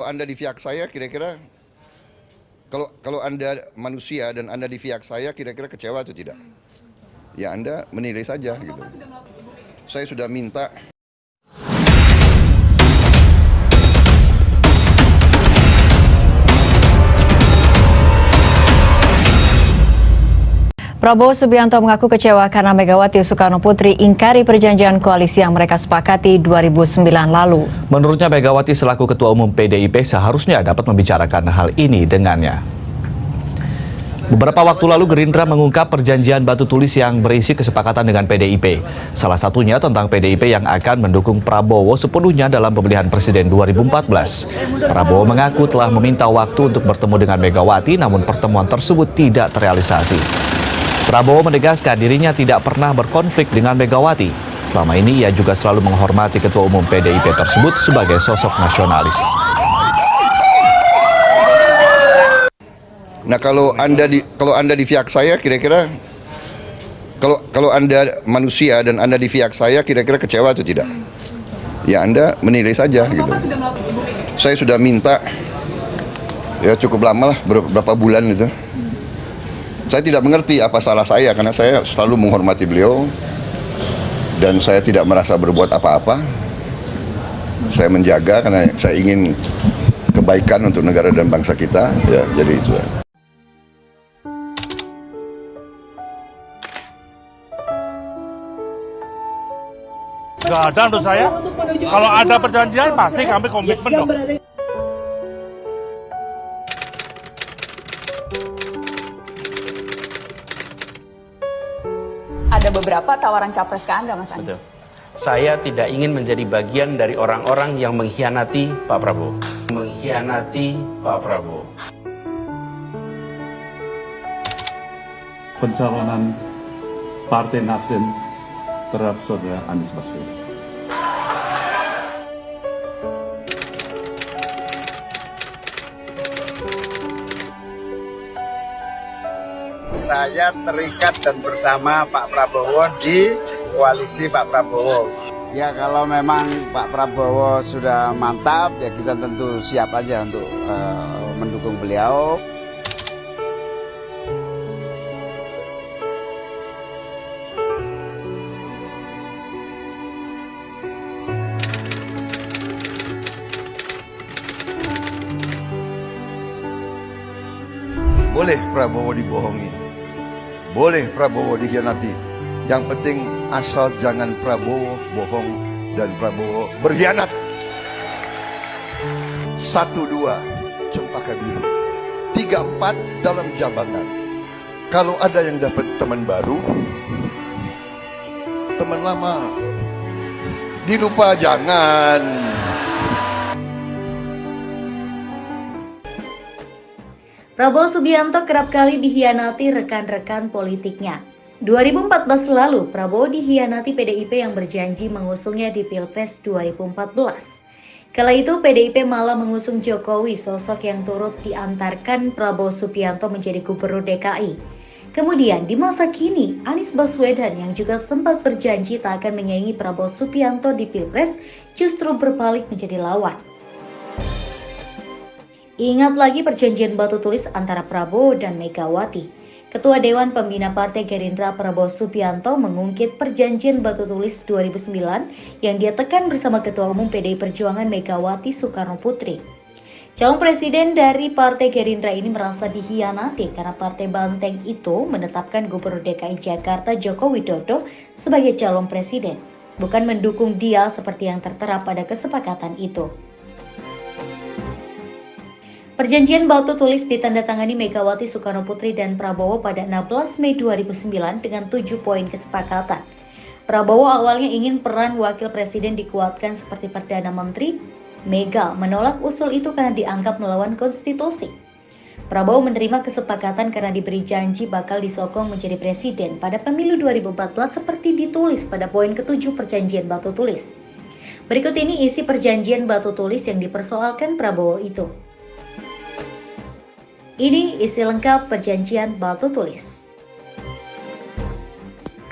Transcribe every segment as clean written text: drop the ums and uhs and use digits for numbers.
Anda di pihak saya kira-kira kalau Anda manusia dan Anda di pihak saya kira-kira kecewa atau tidak? Ya Anda menilai saja gitu. Saya sudah minta. Prabowo Subianto mengaku kecewa karena Megawati Soekarno Putri ingkari perjanjian koalisi yang mereka sepakati 2009 lalu. Menurutnya Megawati selaku Ketua Umum PDIP seharusnya dapat membicarakan hal ini dengannya. Beberapa waktu lalu Gerindra mengungkap perjanjian batu tulis yang berisi kesepakatan dengan PDIP. Salah satunya tentang PDIP yang akan mendukung Prabowo sepenuhnya dalam pemilihan presiden 2014. Prabowo mengaku telah meminta waktu untuk bertemu dengan Megawati, namun pertemuan tersebut tidak terrealisasi. Prabowo menegaskan dirinya tidak pernah berkonflik dengan Megawati. Selama ini ia juga selalu menghormati Ketua Umum PDIP tersebut sebagai sosok nasionalis. Nah kalau Anda di pihak saya kira-kira kalau Anda manusia dan Anda di pihak saya kira-kira kecewa atau tidak? Ya Anda menilai saja gitu. Saya sudah minta ya cukup lama lah, beberapa bulan itu. Saya tidak mengerti apa salah saya karena saya selalu menghormati beliau dan saya tidak merasa berbuat apa-apa. Saya menjaga karena saya ingin kebaikan untuk negara dan bangsa kita. Ya, jadi itu. Nggak ada menurut saya. Kalau ada perjanjian pasti kami komitmen dong. Ada beberapa tawaran capres ke Anda, Mas Anies. Betul. Saya tidak ingin menjadi bagian dari orang-orang yang mengkhianati Pak Prabowo. Mengkhianati Pak Prabowo. Pencalonan Partai Nasdem terhadap Saudara Anies Baswedan. Saya terikat dan bersama Pak Prabowo di koalisi Pak Prabowo. Ya kalau memang Pak Prabowo sudah mantap, ya kita tentu siap aja untuk mendukung beliau. Boleh Prabowo dibohongi, boleh Prabowo dikhianati. Yang penting asal jangan Prabowo bohong dan Prabowo berkhianat. 1, 2 cempaka biru, 3, 4 dalam jambangan. Kalau ada yang dapat teman baru, teman lama dilupa jangan. Prabowo Subianto kerap kali dikhianati rekan-rekan politiknya. 2014 lalu, Prabowo dikhianati PDIP yang berjanji mengusungnya di Pilpres 2014. Kala itu, PDIP malah mengusung Jokowi, sosok yang turut diantarkan Prabowo Subianto menjadi gubernur DKI. Kemudian, di masa kini, Anies Baswedan yang juga sempat berjanji tak akan menyaingi Prabowo Subianto di Pilpres justru berbalik menjadi lawan. Ingat lagi perjanjian batu tulis antara Prabowo dan Megawati. Ketua Dewan Pembina Partai Gerindra Prabowo Subianto mengungkit perjanjian batu tulis 2009 yang dia tekan bersama Ketua Umum PDI Perjuangan Megawati Soekarno Putri. Calon presiden dari Partai Gerindra ini merasa dikhianati karena Partai Banteng itu menetapkan Gubernur DKI Jakarta Joko Widodo sebagai calon presiden, bukan mendukung dia seperti yang tertera pada kesepakatan itu. Perjanjian batu tulis ditandatangani Megawati Soekarno Putri dan Prabowo pada 16 Mei 2009 dengan 7 poin kesepakatan. Prabowo awalnya ingin peran wakil presiden dikuatkan seperti Perdana Menteri. Mega menolak usul itu karena dianggap melawan konstitusi. Prabowo menerima kesepakatan karena diberi janji bakal disokong menjadi presiden pada pemilu 2014 seperti ditulis pada poin ke-7 perjanjian batu tulis. Berikut ini isi perjanjian batu tulis yang dipersoalkan Prabowo itu. Ini isi lengkap perjanjian batu tulis.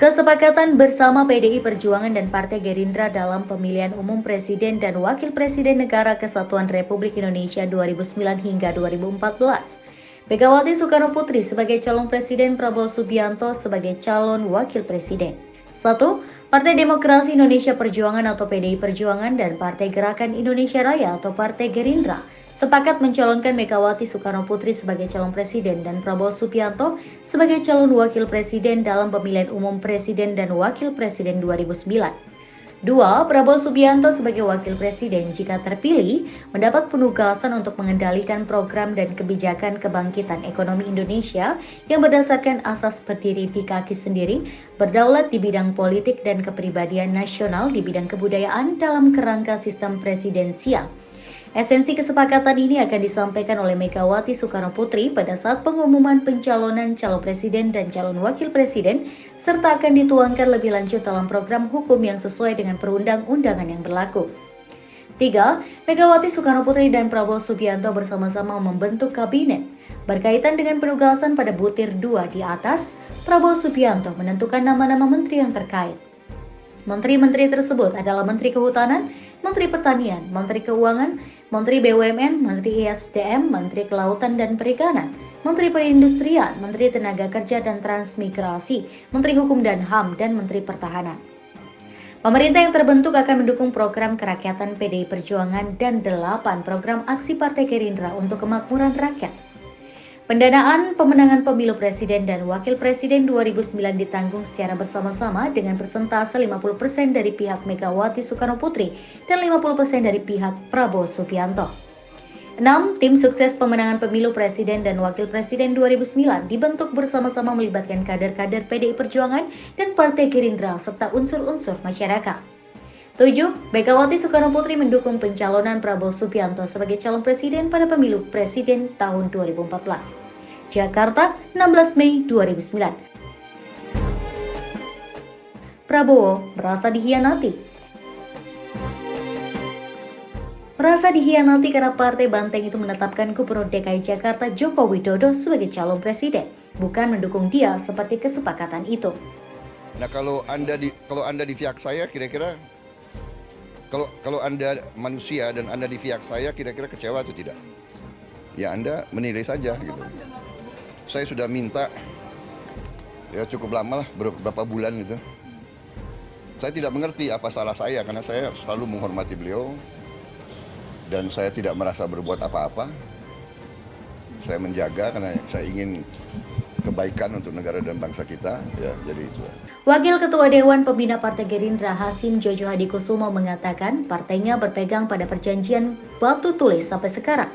Kesepakatan bersama PDI Perjuangan dan Partai Gerindra dalam pemilihan umum Presiden dan Wakil Presiden Negara Kesatuan Republik Indonesia 2009 hingga 2014. Megawati Soekarno Putri sebagai calon presiden, Prabowo Subianto sebagai calon wakil presiden. 1. Partai Demokrasi Indonesia Perjuangan atau PDI Perjuangan dan Partai Gerakan Indonesia Raya atau Partai Gerindra sepakat mencalonkan Megawati Soekarno Putri sebagai calon presiden dan Prabowo Subianto sebagai calon wakil presiden dalam pemilihan umum presiden dan wakil presiden 2009. 2. Prabowo Subianto sebagai wakil presiden jika terpilih mendapat penugasan untuk mengendalikan program dan kebijakan kebangkitan ekonomi Indonesia yang berdasarkan asas berdiri di kaki sendiri, berdaulat di bidang politik dan kepribadian nasional di bidang kebudayaan dalam kerangka sistem presidensial. Esensi kesepakatan ini akan disampaikan oleh Megawati Soekarno Putri pada saat pengumuman pencalonan calon presiden dan calon wakil presiden, serta akan dituangkan lebih lanjut dalam program hukum yang sesuai dengan perundang-undangan yang berlaku. 3. Megawati Soekarno Putri dan Prabowo Subianto bersama-sama membentuk kabinet. Berkaitan dengan penugasan pada butir 2 di atas, Prabowo Subianto menentukan nama-nama menteri yang terkait. Menteri-menteri tersebut adalah Menteri Kehutanan, Menteri Pertanian, Menteri Keuangan, Menteri BUMN, Menteri ISDM, Menteri Kelautan dan Perikanan, Menteri Perindustrian, Menteri Tenaga Kerja dan Transmigrasi, Menteri Hukum dan HAM, dan Menteri Pertahanan. Pemerintah yang terbentuk akan mendukung program kerakyatan PDI Perjuangan dan 8 program aksi Partai Gerindra untuk kemakmuran rakyat. Pendanaan pemenangan pemilu presiden dan wakil presiden 2009 ditanggung secara bersama-sama dengan persentase 50% dari pihak Megawati Soekarno Putri dan 50% dari pihak Prabowo Subianto. 6. Tim sukses pemenangan pemilu presiden dan wakil presiden 2009 dibentuk bersama-sama melibatkan kader-kader PDI Perjuangan dan Partai Gerindra serta unsur-unsur masyarakat. 7. Megawati Soekarno Putri mendukung pencalonan Prabowo Subianto sebagai calon presiden pada pemilu presiden tahun 2014. Jakarta, 16 Mei 2009. Prabowo merasa dihianati. Merasa dihianati karena Partai Banteng itu menetapkan Gubernur DKI Jakarta Joko Widodo sebagai calon presiden, bukan mendukung dia seperti kesepakatan itu. Nah, kalau Anda di pihak saya, kira-kira kalau Anda manusia dan Anda di pihak saya, kira-kira kecewa atau tidak? Ya Anda menilai saja gitu. Saya sudah minta, ya cukup lama lah, beberapa bulan gitu. Saya tidak mengerti apa salah saya, karena saya selalu menghormati beliau. Dan saya tidak merasa berbuat apa-apa. Saya menjaga karena saya ingin kebaikan untuk negara dan bangsa kita, ya jadi itu. Wakil Ketua Dewan Pembina Partai Gerindra Hasyim Jojo Hadikusumo mengatakan partainya berpegang pada perjanjian batu tulis sampai sekarang.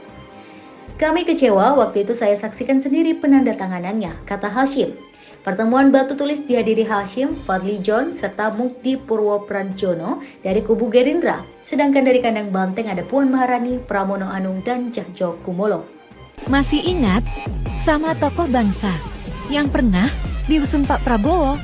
Kami kecewa waktu itu saya saksikan sendiri penandatanganannya, kata Hasyim. Pertemuan batu tulis dihadiri Hasyim, Fadli John, serta Mukdi Purwopranjono dari kubu Gerindra. Sedangkan dari kandang Banteng ada Puan Maharani, Pramono Anung, dan Cahyo Kumolo. Masih ingat sama tokoh bangsa yang pernah diusung Pak Prabowo